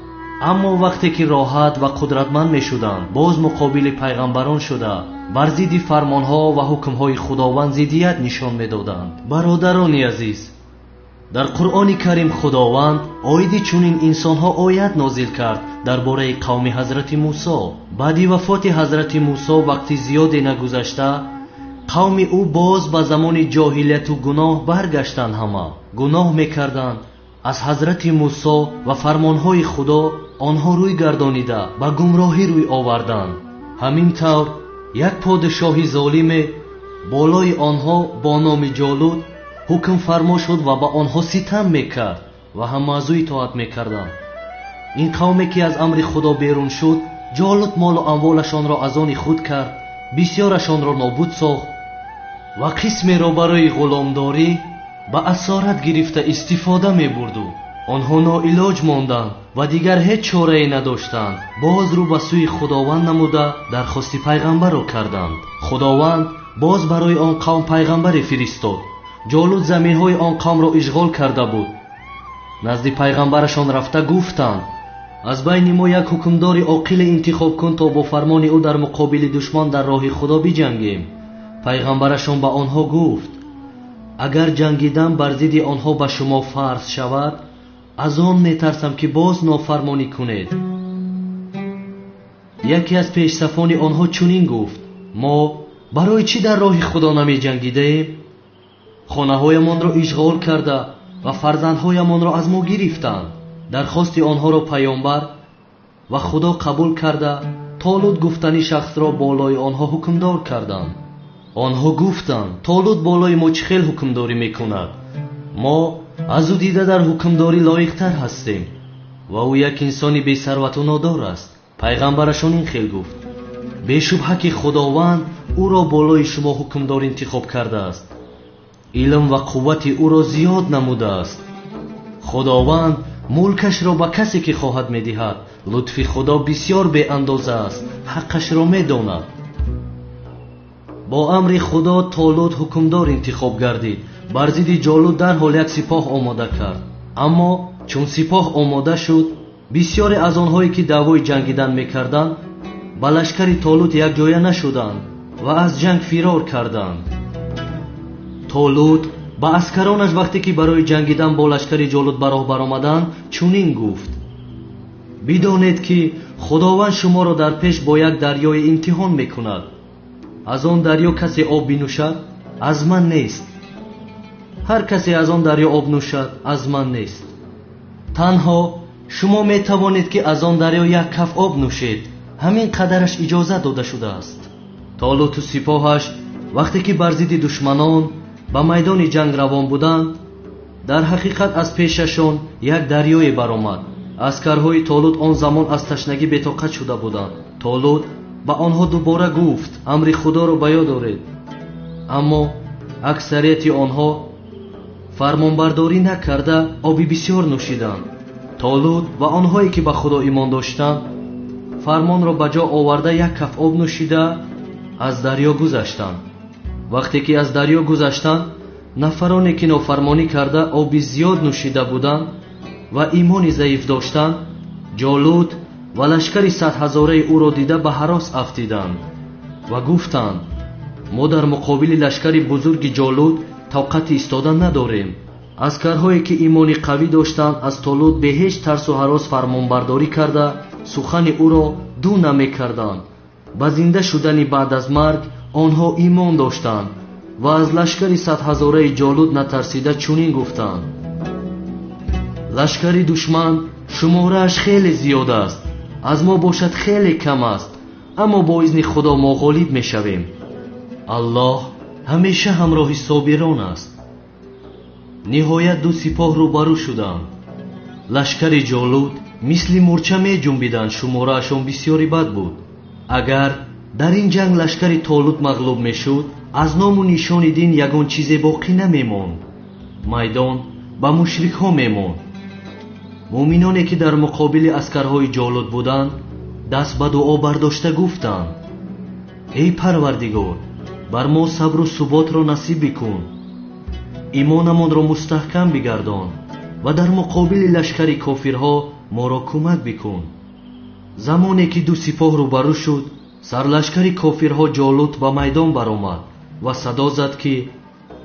اما وقتی که راحت و قدرتمند می شدند باز مقابل پیغمبران شده بر ضد فرمانها و حکمهای خداوند ضدیت نشان می دادند. برادران عزیز، در قرآن کریم خداوند آیدی چونین انسانها آیت نازل کرد درباره قوم حضرت موسی. بعد وفات حضرت موسی وقتی زیادی نگذشته қавми ӯ боз ба замони ҷоҳилияту гуноҳ баргаштанд. ҳама гуноҳ мекарданд. аз ҳазрати мусо ва фармонҳои худо онҳо рӯй гардонида ба гумроҳӣ рӯй оварданд. ҳамин тавр як подшоҳи золиме болои онҳо бо номи ҷолуд ҳукм фармо шуд ва ба онҳо ситам мекард ва ҳама аз ӯ итоат мекарданд. ин қавме ки аз амри худо берун шуд, ҷолуд молу амволашонро аз они худ кард, бисёрашонро нобуд сохт ва қисмеро барои ғуломдорӣ ба асорат гирифта истифода мебурду. онҳо ноилоҷ монданд ва дигар ҳеҷ чорае надоштанд. боз рӯ ба сӯи худованд намуда дархости пайғамбарро карданд. худованд боз барои он қавм пайғамбаре фиристод. ҷолуд заминҳои он қавмро ишғол карда буд. назди пайғамбарашон рафта гуфтанд: аз байни мо як ҳукмдори оқиле интихоб кун, то бо фармони ӯ дар муқобили душман дар роҳи худо биҷангем. пайғамбарашон ба онҳо гуфт: агар ҷангидан бар зидди онҳо ба шумо фарз шавад, аз он метарсам ки боз нофармонӣ кунед. яке аз пешсафони онҳо чунин гуфт: мо барои чӣ дар роҳи худо намеҷангидаем? хонаҳоямонро ишғол карда ва фарзандҳоямонро аз мо гирифтанд. дархости онҳоро паёмбар ва худо қабул карда, толуд гуфтани шахсро болои онҳо ҳукмдор карданд. онҳо гуфтанд: толуд болои мо чӣ хел ҳукмдорӣ мекунад? мо аз ӯ дида дар ҳукмдорӣ лоиқтар ҳастем ва ӯ як инсони бесарвату нодор аст. пайғамбарашон ин хел гуфт: бешубҳа ки худованд ӯро болои шумо ҳукмдор интихоб кардааст. илм ва қуввати ӯро зиёд намудааст. худованд мулкашро ба касе ки хоҳад медиҳад. лутфи худо бисёр беандоза аст, ҳаққашро медонад. бо амри худо толуд ҳукмдор интихоб гардид. бар зидди ҷолуд дарҳол як сипоҳ омода кард. аммо чун сипоҳ омода шуд, бисёре аз онҳое ки даъвои ҷангидан мекарданд ба лашкари толуд якҷоя нашуданд ва аз ҷанг фирор карданд. толуд ба аскаронаш вақте ки барои ҷангидан бо лашкари ҷолуд ба роҳ баромаданд, чунин гуфт: бидонед ки худованд шуморо дар пеш бо як дарёе имтиҳон мекунад. аз он дарё касе об бинӯшад, аз ман нест. ҳар касе аз он дарё об нӯшад, аз ман нест. танҳо шумо метавонед ки аз он дарё як каф об нӯшед. ҳамин қадараш иҷозат дода шудааст. толуту сипоҳаш вақте ки бар зидди душманон ба майдони ҷанг равон буданд, дар ҳақиқат аз пешашон як дарёе баромад. аскарҳои толуд он замон аз ташнагӣ бетоқат шуда буданд. толуд ба онҳо дубора гуфт: амри худоро ба ёд оред. аммо аксарияти онҳо фармонбардорӣ накарда оби бисёр нӯшиданд. толуд ва онҳое ки ба худо имон доштанд, фармонро ба ҷо оварда як каф об нӯшида аз дарё гузаштанд. вақте ки аз дарё гузаштанд, нафароне ки нофармонӣ карда оби зиёд нӯшида буданд ва имони заиф доштанд, ҷолуд ва лашкари 100,000-раи ӯро дида ба ҳарос афтиданд ва гуфтанд: мо дар муқобили лашкари бузурги ҷолуд тавқати истодан надорем. аскарҳое ки имони қавӣ доштанд, аз толуд бе ҳеҷ тарсу ҳарос фармонбардорӣ карда сухани ӯро ду намекарданд. ба зинда шудани баъд аз марг онҳо имон доштанд ва аз лашкари 100,000-раи ҷолуд натарсида чунин гуфтанд: лашкари душман шуморааш хеле зиёд аст, аз мо бошад хеле кам аст, аммо бо изни худо мо ғолиб мешавем. аллоҳ ҳамеша ҳамроҳи собирон аст. ниҳоят ду сипоҳ рӯбарӯ шуданд. лашкари ҷолуд мисли мурча меҷунбиданд, шумораашон бисёри бад буд. агар дар ин ҷанг лашкари толуд мағлуб мешуд, аз ному нишони дин ягон чизе боқӣ намемонд. майдон ба мушрикҳо мемонд. муъминоне ки дар муқобили аскарҳои ҷолуд буданд, даст ба дуо бардошта гуфтанд: эй парвардигор, бар мо сабру суботро насиб бикун, имонамонро мустаҳкам бигардон ва дар муқобили лашкари кофирҳо моро кӯмак бикун. замоне ки ду сипоҳ рӯбарӯ шуд, сарлашкари кофирҳо ҷолуд ба майдон баромад ва садо зад ки: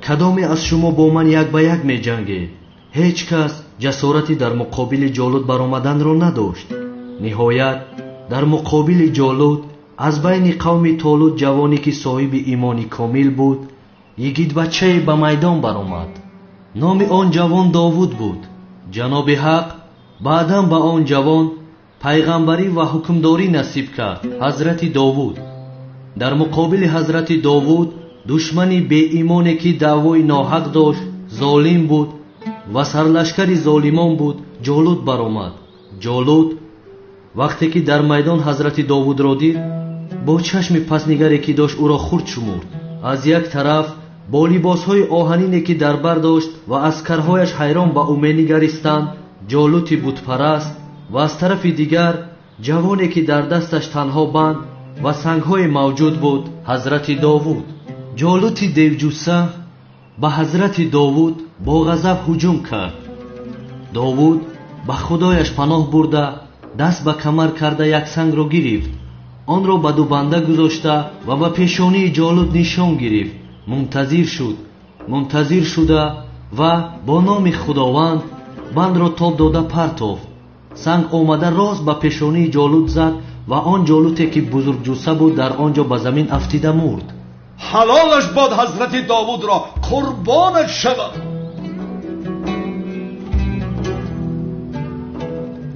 кадоме аз шумо бо ман як ба як меҷангед? ҳеҷ кас ҷасорати дар муқобили ҷолуд баромаданро надошт. ниҳоят дар муқобили ҷолуд аз байни қавми толуд ҷавоне ки соҳиби имони комил буд йигитбачае ба майдон баромад. номи он ҷавон довуд буд. ҷаноби ҳақ баъдан ба он ҷавон пайғамбарӣ ва ҳукмдорӣ насиб кард. ҳазрати довуд. дар муқобили ҳазрати довуд душмани беимоне ки даъвои ноҳақ дошт золим буд ва сарлашкари золимон буд, ҷолут баромад. ҷолут вақте ки дар майдон ҳазрати довудро дид, бо чашми паснигаре ки дошт ӯро хурд шумурд. аз як тараф бо либосҳои оҳанине ки дар бар дошт ва аскарҳояш ҳайрон ба ӯ менигаристанд ҷолути бутпараст, ва аз тарафи дигар ҷавоне ки дар дасташ танҳо банд ва сангҳое мавҷуд буд, ҳазрати довуд. ҷолути девҷуса ба ҳазрати довуд бо ғазаб ҳуҷум кард. довуд ба худояш паноҳ бурда даст ба камар карда як сангро гирифт, онро ба дубанда гузошта ва ба пешонии ҷолут нишон гирифт. мунтазир шуда ва бо номи худованд бандро тоб дода партофт. санг омада рост ба пешонии ҷолут зад ва он ҷолуте ки бузургҷуса буд дар он ҷо ба замин афтида мурд. ҳалолаш бод ҳазрати довудро, қурбонаш шавад.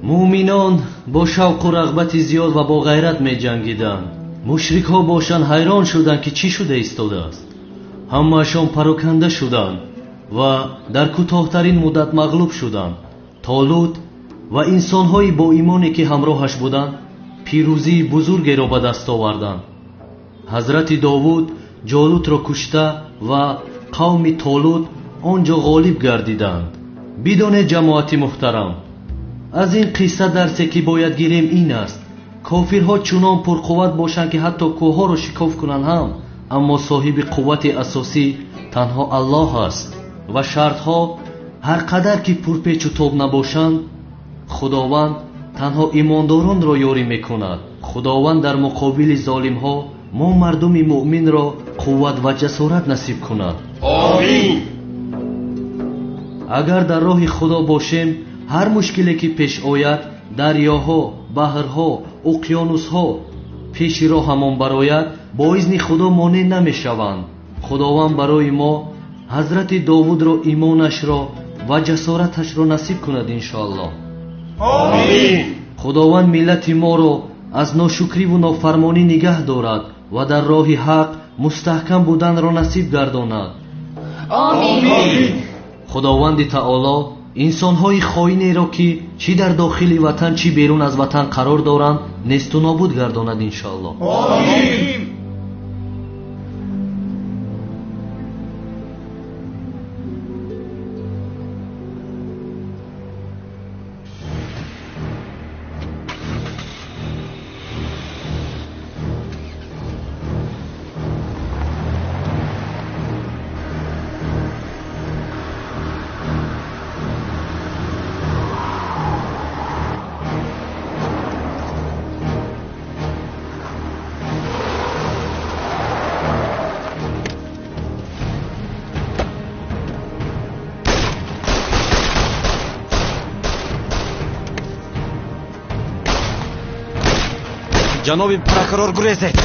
муъминон бо шавқу рағбати зиёд ва бо ғайрат меҷангиданд. мушрикҳо бошанд ҳайрон шуданд ки чӣ шуда истодааст. ҳамаашон пароканда шуданд ва дар кӯтоҳтарин муддат мағлуб шуданд. толут ва инсонҳои бо имоне ки ҳамроҳаш буданд пирӯзии бузургеро ба даст оварданд. ҳазрати довуд ҷолутро кушта ва қавми толут он ҷо ғолиб гардиданд. бидонед ҷамоати муҳтарам, аз ин қисса дарсе ки бояд гирем ин аст: кофирҳо чунон пурқувват бошанд ки ҳатто кӯҳҳоро шикоф кунанд ҳам, аммо соҳиби қуввати асосӣ танҳо аллоҳ аст ва шартҳо ҳар қадар ки пурпечу тоб набошанд, худованд танҳо имондоронро ёрӣ мекунад. худованд дар муқобили золимҳо мо мардуми муъминро қувват ва ҷасорат насиб кунад. амин. агар дар роҳи худо бошем, ҳар мушкиле ки пеш ояд, дарёҳо, баҳрҳо, уқёнусҳо пеши роҳамон барояд, бо изни худо монеъ намешаванд. худованд барои мо ҳазрати довудро имонашро ва ҷасораташро насиб кунад иншоаллоҳ. амин. худованд миллати моро аз ношукриву нофармонӣ нигаҳ дорад ва дар роҳи ҳақ мустаҳкам буданро насиб гардонад. амин. худованди таоло инсонҳои хоинеро ки чӣ дар дохили ватан чӣ берун аз ватан қарор доранд несту нобуд гардонад иншоаллоҳ. амин. ҷаноби прокурор гурезед.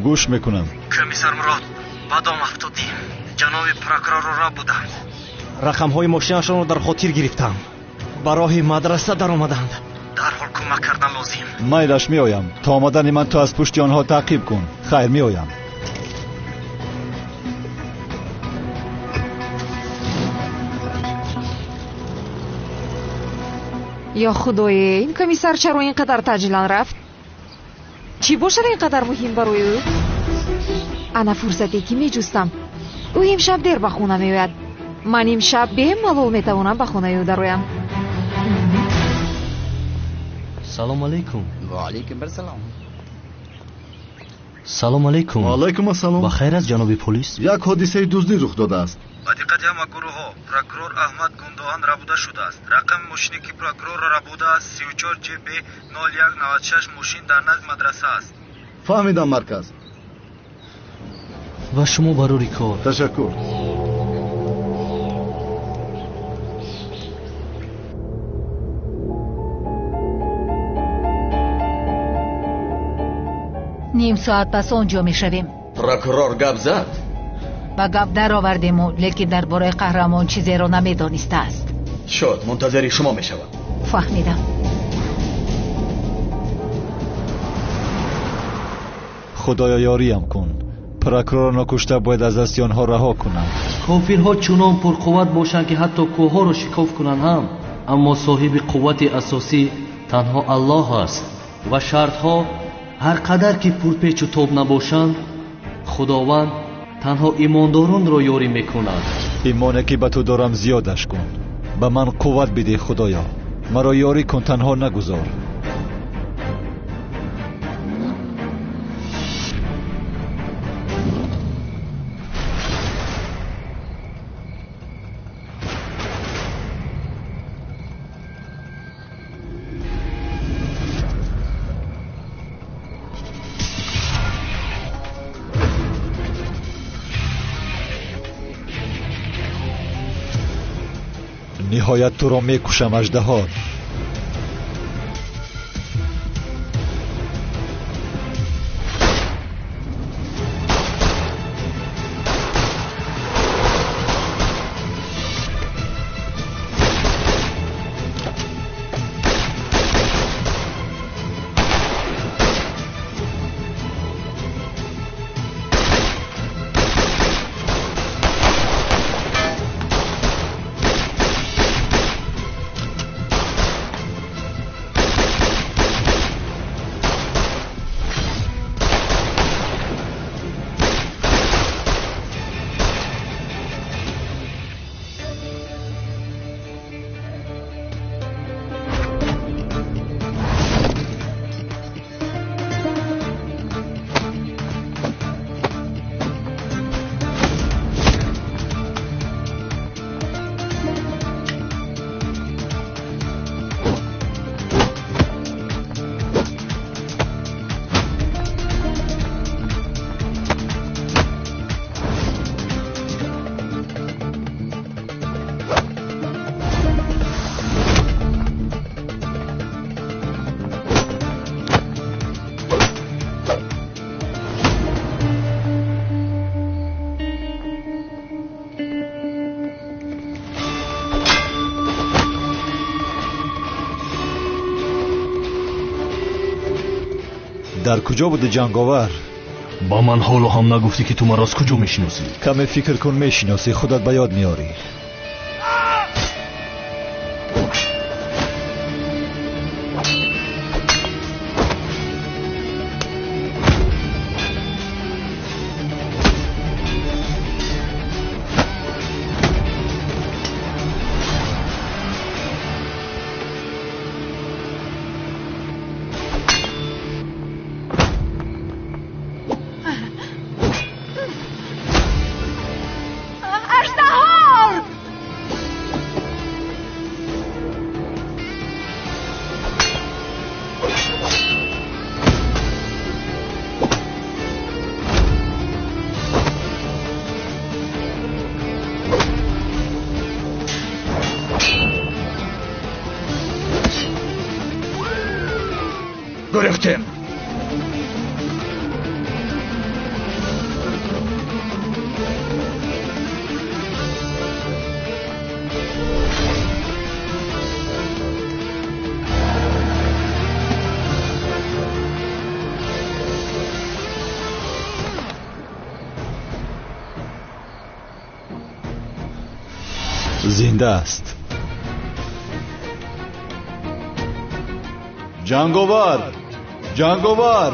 گوش میکنم. комиссар мурод ба дом афтодим. ҷаноби прокурорро буданд. рақамҳои мошинашонро дар хотир гирифтам. ба роҳи мадраса даромаданд. дарҳол кӯмак кардан лозим. майлаш меоям. то омадани ман то аз пушти онҳо таъқиб кун. хайр, меоям. ё худое, ин комиссар чаро ин қадар таъҷилан рафт? чӣ бошад ин қадар муҳим барои ӯ? ана фурсате ки меҷустам. ӯ имшаб дер ба хона меояд. ман имшаб бемалол метавонам ба хонаи ӯ дароям. салом алайкум. ва алайкум ассалом. салом алейкум. وعلیکم السلام. ба хайр аст ҷаноби полис? یک حادثه دزدی رخ داده است. با دقت همه گروه‌ها پروکورور احمد گندوهان رابوده شده است. رقم ماشینی که پروکورور را رابوده است 34 جب 0196 ماشین در نزد مدرسه است. فهمیدم مرکز. و شما بروری کار. تشکر. نیم ساعت پس آنجا میشویم. پروکورور گپ زد. و گپ در آوردیم لیکن درباره قهرمان چیزی را نمیدانسته است. شد منتظر شما میشوم. فهمیدم. خدایا یاریم کن. پروکورور نکشته باید از دست آنها رها کنند. کافرها چنان پرقوت باشند که حتی کوهها را شکاف کنند هم. اما صاحب قوت اساسی تنها الله است و شرطها هر قدر که پرپیچ و تاب نباشند خداوند تنها ایمانداران را یاری میکند. ایمانی که به تو دارم زیادش کن. به من قوت بده خدایا. مرا یاری کن، تنها نگذار. نهایت تو را میکشم اژدها. در کجا بوده جنگاور؟ با من حالا هم نگفتی که تو مرا از کجا میشناسی؟ کمی فکر کن میشناسی، خودت به یاد میاری. گرفتم. زنده است. جنگاور، جنگاور.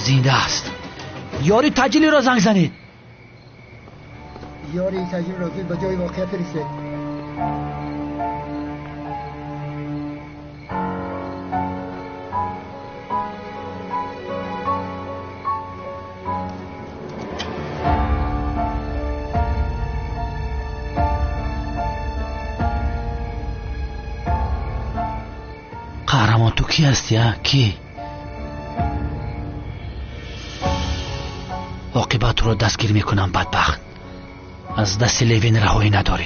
زنده است. یاری تجلی را زنگ زنید. یاری تجلی را زود به جای واقعیت رسید. قهرمان تو کی هستی ها؟ کی؟ عاقبت تو رو دستگیر میکنم بدبخت. از دست لیوین رهایی نداری.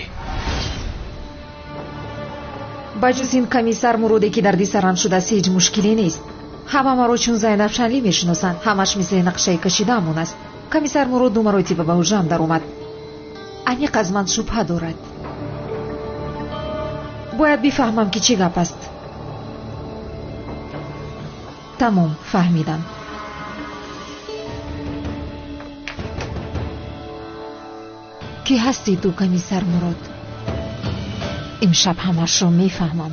بجز این کمیسر مروده که در دیسران شده است هیچ مشکلی نیست. همه ما رو چون زینب شنلی میشناسن. همش مثل نقشه کشیده همون است. کمیسر مرود 2 مرتبه به حجرم در اومد. عمیق از من شبهه دارد. باید بفهمم که چی گپ است. تمام فهمیدم. کی هستی تو کمیسر مراد؟ امشب همش رو میفهمم.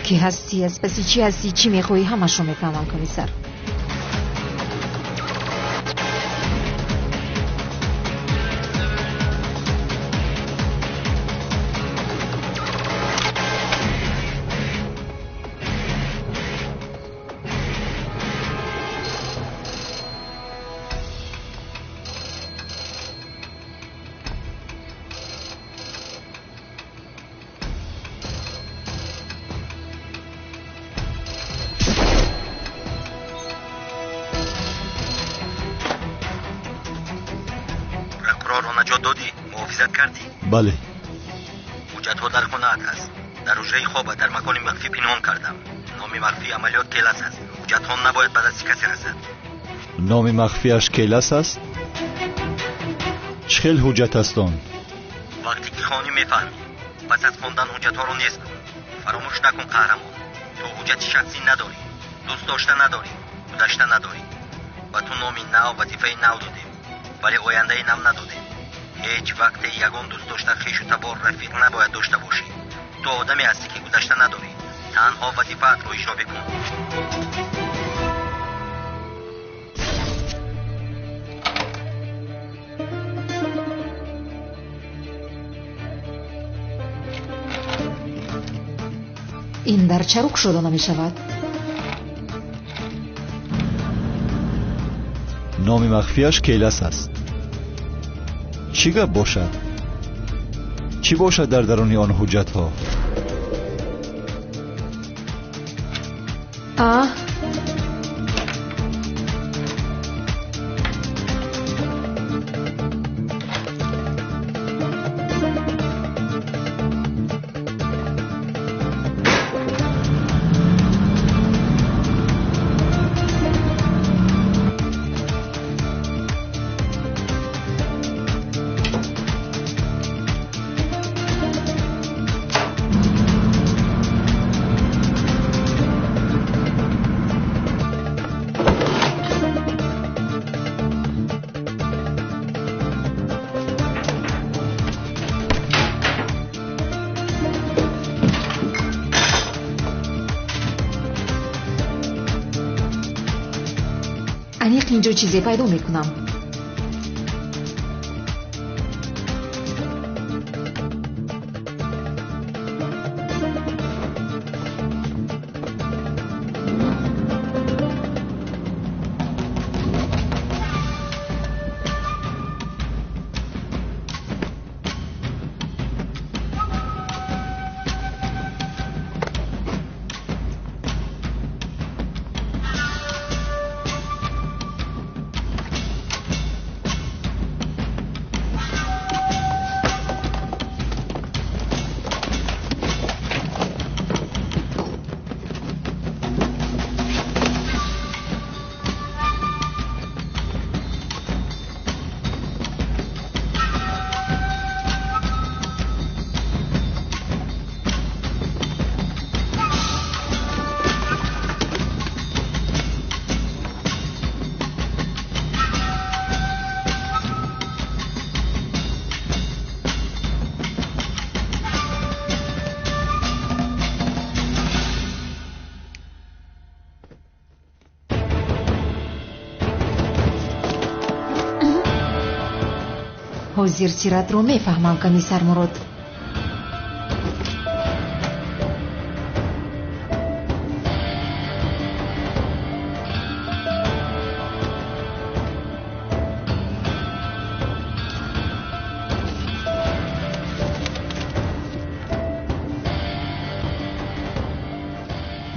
کی هستی؟ از پسی چی هستی؟ چی میخوایی؟ همش رو میفهمم کمیسر. بله. حجت‌ها در خانه‌ات است. در حجره خواب در مکان مخفی پنهان کردم. نام مخفی عملیات کیلس است. حجت‌ها نباید به دست کسی رسد. نام مخفیش کیلس است؟ چه خیل حجت است آن؟ وقتی که خوانی میفهمی. پس از خواندن حجت‌ها رو نیست کن. فراموش نکن قهرمان. تو حجت شخصی نداری. دوست داشته نداری. گذشته نداری. و تو نامی نو وظیفه نو دادیم. ولی آینده نو ندادیم. هیچ وقت یگان دوست داشته خویش و تبار رفیق نباید داشته باشی. تو آدمی هستی که گذشته نداری. تنها وظیفه‌ات رو اجرا بکن. این در چه رخ شده نمی شود؟ نام مخفیش کیلس است. چی گپ باشد؟ چی باشد در درون آن حجت ها؟ انیق اینجا چیزی پیدا میکنم. ҳозир сиратро мефаҳмам комиссар мурод.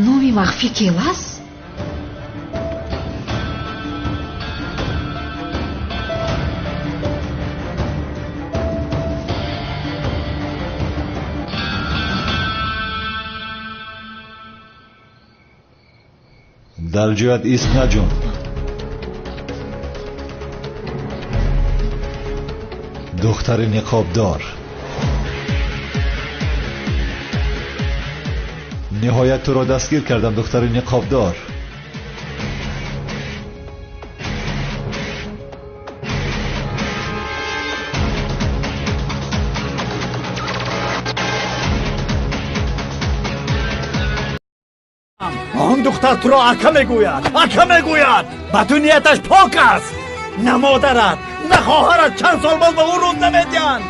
номи махфӣ келас? дар ҷоят ист наҷун. духтари ниқобдор. ниҳоят туро дастгир кардам, духтари ниқобдор. он духтар туро ака мегӯяд. ба ту нияташ пок аст. на модарат, на хоҳарат чанд сол боз ба ӯ рӯз намедиҳанд.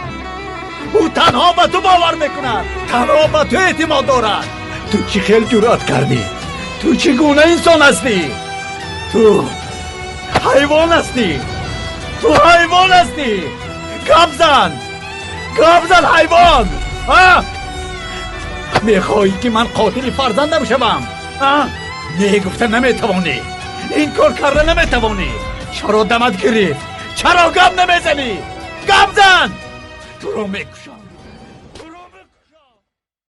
ӯ танҳо ба ту бовар мекунад, танҳо ба ту эътимод дорад. ту чӣ хел ҷуръат кардӣ? ту чӣ гуна инсон ҳастӣ? ту ҳайвон ҳастӣ. гап зан ҳайвон. мехоҳӣ ки ман қотили фарзандам шавам? мегуфта наметавонӣ, ин кор карда наметавонӣ. чаро дамат гирифт? чаро гап намезанӣ? гап зан! туро мекушам.